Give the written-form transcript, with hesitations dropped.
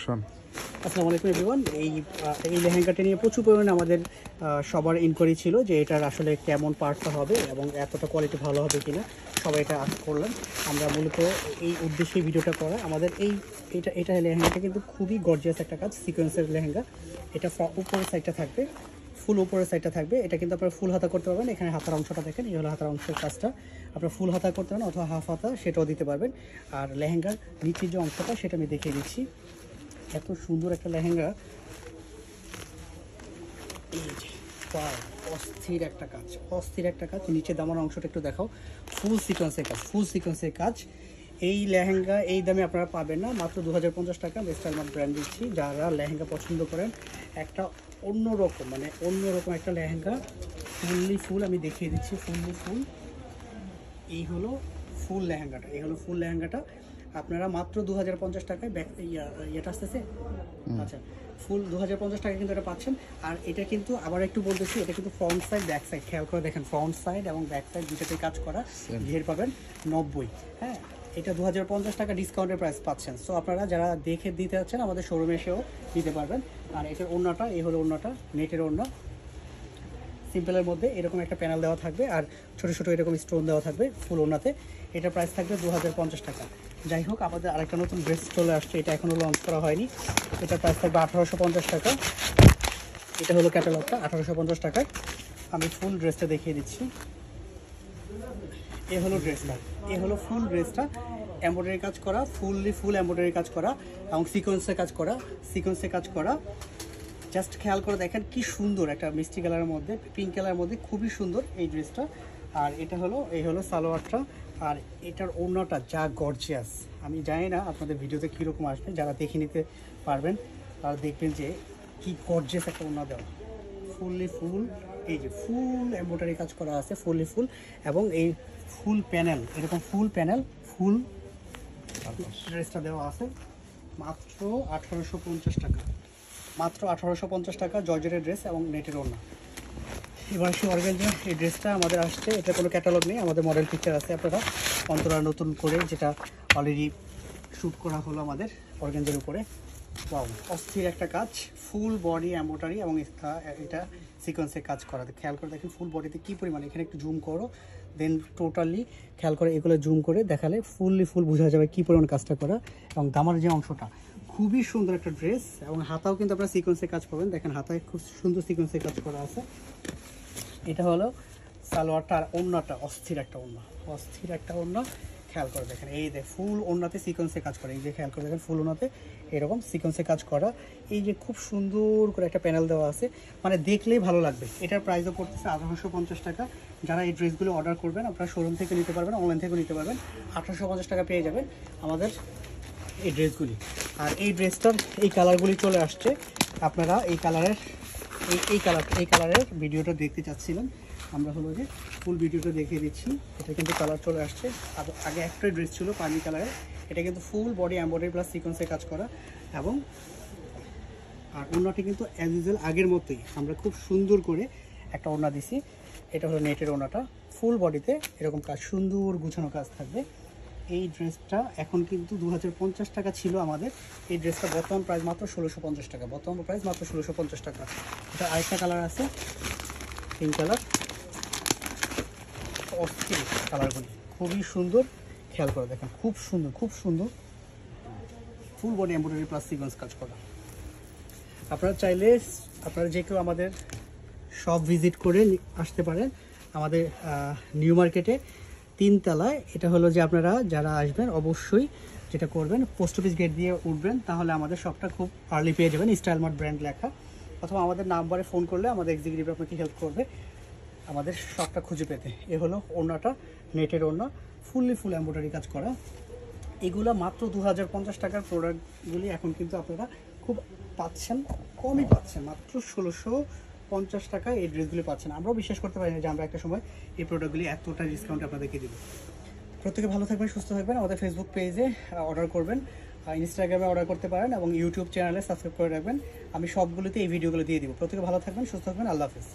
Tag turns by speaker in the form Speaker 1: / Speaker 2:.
Speaker 1: Option.
Speaker 2: আসসালামু আলাইকুম everyone. এই লেহেঙ্গাটা নিয়ে প্রচুর পরিমাণে আমাদের সবার ইনকোয়ারি ছিল যে এটার আসলে কেমন পার্টটা হবে এবং এতটা কোয়ালিটি ভালো হবে কিনা, সবাই এটা আশা করলাম। আমরা মূলত এই উদ্দেশ্যে ভিডিওটা করা। আমাদের এটা লেহেঙ্গাটা কিন্তু খুবই গর্জিয়াস একটা কাজ, সিকোয়েন্সের লেহেঙ্গা। এটা উপরের সাইডটা থাকবে, ফুল উপরের সাইডটা থাকবে। এটা কিন্তু আপনারা ফুল হাতা করতে পারবেন। এখানে হাতার অংশটা দেখেন, এই হলো হাতার অংশের কাজটা। আপনারা ফুল হাতা করতে পারেন অথবা হাফ হাতা, সেটাও দিতে পারবেন। আর লেহেঙ্গার নিচের যে অংশটা সেটা আমি দেখিয়ে দিচ্ছি। এত সুন্দর একটা লেহেঙ্গা, এই যে অস্থির একটা কাজ, অস্থির একটা কাজ। নিচে দামার অংশটা একটু দেখাও, ফুল সিকোয়েন্সের কাজ, ফুল সিকোয়েন্সের কাজ। এই লেহেঙ্গা এই দামে আপনারা পাবেন না, মাত্র 2050 টাকা। স্টাইল মার্ট ব্র্যান্ড দিচ্ছি। যারা লেহেঙ্গা পছন্দ করেন, একটা অন্যরকম মানে অন্যরকম একটা লেহেঙ্গা, ফুললি ফুল। আমি দেখিয়ে দিচ্ছি ফুললি ফুল। এই হলো ফুল লেহেঙ্গাটা, এই হলো ফুল লেহেঙ্গাটা। আপনারা মাত্র 2050 টাকায় ইয়েটা আসতেছে। আচ্ছা, ফুল 2050 টাকা কিন্তু এটা পাচ্ছেন। আর এটা কিন্তু আবার একটু বলতেছি, এটা কিন্তু ফ্রন্ট সাইড ব্যাক সাইড, খেয়াল করে দেখেন, ফ্রন্ট সাইড এবং ব্যাক সাইড দুটোতে কাজ করা। ঘের পাবেন 90। হ্যাঁ, এটা 2050 টাকা ডিসকাউন্টের প্রাইস পাচ্ছেন। সো আপনারা যারা দেখে দিতে যাচ্ছেন আমাদের শোরুমে এসেও দিতে পারবেন। আর এটার ওড়নাটা, এই হলো ওড়নাটা, নেটের ওড়না, সিম্পলের মধ্যে এরকম একটা প্যানেল দেওয়া থাকবে আর ছোটো ছোটো এরকম স্টোন দেওয়া থাকবে ফুল ওড়নাতে। এটার প্রাইস থাকবে 2050 টাকা। যাই হোক, আমাদের আরেকটা নতুন ড্রেস চলে আসছে, এটা এখনও লঞ্চ করা হয়নি। এটার প্রাইস থাকবে 1850 টাকা। এটা হলো ক্যাটালগটা, 1850 টাকায়। আমি ফুল ড্রেসটা দেখিয়ে দিচ্ছি। এ হলো ড্রেসটা, এ হলো ফুল ড্রেসটা, এমব্রয়ডারি কাজ করা, ফুললি ফুল এমব্রয়ডারি কাজ করা এবং সিকোয়েন্সে কাজ করা, সিকোয়েন্সে কাজ করা। জাস্ট খেয়াল করে দেখেন কি সুন্দর, একটা মিষ্টি কালারের মধ্যে, পিঙ্ক কালারের মধ্যে, খুবই সুন্দর এই ড্রেসটা। আর এটা হলো, এই হলো সালোয়ারটা। আর এটার ওড়নাটা যা গর্জিয়াস, আমি জানি না আপনাদের ভিডিওতে কীরকম আসবে। যারা দেখে নিতে পারবেন তারা দেখবেন যে কি গর্জিয়াস একটা ওড়না দেওয়া, ফুললি ফুল। এই যে ফুল এমব্রয়ডারি কাজ করা আছে, ফুললি ফুল, এবং এই ফুল প্যানেল, এরকম ফুল প্যানেল, ফুল ড্রেসটা দেওয়া আছে মাত্র 1850 টাকা। মাত্র 1850 টাকা, জর্জেটের ড্রেস এবং নেটের ওড়না। এবার আসি অর্গানজা। এই ড্রেসটা আমাদের আসছে, এটা কোনো ক্যাটালগ নেই, আমাদের মডেল পিকচার আছে। আপনারা অন্তরা নতুন করে যেটা অলরেডি শ্যুট করা হলো আমাদের অর্গানজার উপরে। ওয়াও, অস্থির একটা কাজ, ফুল বডি এমব্রয়ডারি এবং এটা সিকোয়েন্সের কাজ করা। খেয়াল করে দেখেন ফুল বডিতে কী পরিমাণ, এখানে একটু জুম করো, দেন টোটালি খেয়াল করে এগুলো জুম করে দেখালে ফুললি ফুল বোঝা যাবে কী পরিমাণ কাজটা করা। এবং দামার যে অংশটা, খুবই সুন্দর একটা ড্রেস। এবং হাতাও কিন্তু আপনারা সিকোয়েন্সের কাজ পাবেন, দেখেন হাতায় খুব সুন্দর সিকোয়েন্সের কাজ করা আছে। এটা হলো সালোয়ারটা। আর ওড়নাটা অস্থির একটা ওড়না, অস্থির একটা ওড়না। খেয়াল করে দেখেন, এই যে ফুল ওড়নাতে সিকোয়েন্সে কাজ করা, এই যে খেয়াল করে দেখেন ফুল ওড়নাতে এরকম সিকোয়েন্সে কাজ করা। এই যে খুব সুন্দর করে একটা প্যানেল দেওয়া আছে, মানে দেখলেই ভালো লাগবে। এটার প্রাইসও পড়তেছে 1850 টাকা। যারা এই ড্রেসগুলো অর্ডার করবেন আপনারা শোরুম থেকে নিতে পারবেন, অনলাইন থেকেও নিতে পারবেন। 1850 টাকা পেয়ে যাবেন আমাদের এই ড্রেসগুলি। আর এই ড্রেসটার এই কালারগুলি চলে আসছে। আপনারা এই কালারের এই কালারের ভিডিওটা দেখতে চাচ্ছিলেন, আমরা হলো যে ফুল ভিডিওটা দেখিয়ে দিচ্ছি। এটা কিন্তু কালার চলে আসছে। আগে একটাই ড্রেস ছিল পানি কালারের, এটা কিন্তু ফুল বডি এমব্রয়ডারি প্লাস সিকোয়েন্সে কাজ করা। এবং আর ওড়নাটি কিন্তু অ্যাজ ইউজুয়াল আগের মতোই আমরা খুব সুন্দর করে একটা ওড়না দিছি। এটা হলো নেটের ওড়নাটা, ফুল বডিতে এরকম কাজ, সুন্দর গুছানো কাজ থাকবে। এই ড্রেসটা এখন কিন্তু 2050 টাকা ছিল আমাদের। এই ড্রেসটা বর্তমান প্রাইস মাত্র 1650 টাকা, বর্তমান প্রাইস মাত্র 1650 টাকা। এটা আরেকটা কালার আছে, পিঙ্ক কালার, অস্থির কালারগুলি, খুবই সুন্দর। খেয়াল করে দেখেন, খুব সুন্দর, খুব সুন্দর, full body embroidery plus sequence কাজ করা। আপনারা চাইলে আপনারা যে কেউ আমাদের শপ ভিজিট করে আসতে পারেন। আমাদের নিউ মার্কেটে 3 তলায়। এটা হলো যে আপনারা যারা আসবেন অবশ্যই যেটা করবেন, পোস্ট অফিস গেট দিয়ে উঠবেন, তাহলে আমাদের শপটা খুব আর্লি পেয়ে যাবেন, স্টাইল মার্ট ব্র্যান্ড লেখা। অথবা আমাদের নাম্বারে ফোন করলে আমাদের এক্সিকিউটিভ আপনাকে হেল্প করবে আমাদের শপটা খুঁজে পেতে। এ হলো ওড়নাটা, নেটের ওড়না, ফুললি ফুল এমব্রয়ডারি কাজ করা। এগুলো মাত্র 2050 টাকার প্রোডাক্টগুলি এখন কিন্তু আপনারা খুব পাচ্ছেন, কমই পাচ্ছেন, মাত্র 1650 টাকায় এই ড্রেসগুলি পাচ্ছেন। আমরাও বিশ্বাস করতে পারি না যে আমরা একটা সময় এই প্রোডাক্টগুলি এতটা ডিসকাউন্ট আপনাদেরকে দিব। প্রত্যেকে ভালো থাকবেন, সুস্থ থাকবেন। আমাদের ফেসবুক পেজে অর্ডার করবেন, ইনস্টাগ্রামে অর্ডার করতে পারেন এবং ইউটিউব চ্যানেলে সাবস্ক্রাইব করে রাখবেন। আমি সবগুলোতে এই ভিডিওগুলো দিয়ে দিব। প্রত্যেকে ভালো থাকবেন, সুস্থ থাকবেন। আল্লাহ হাফেজ।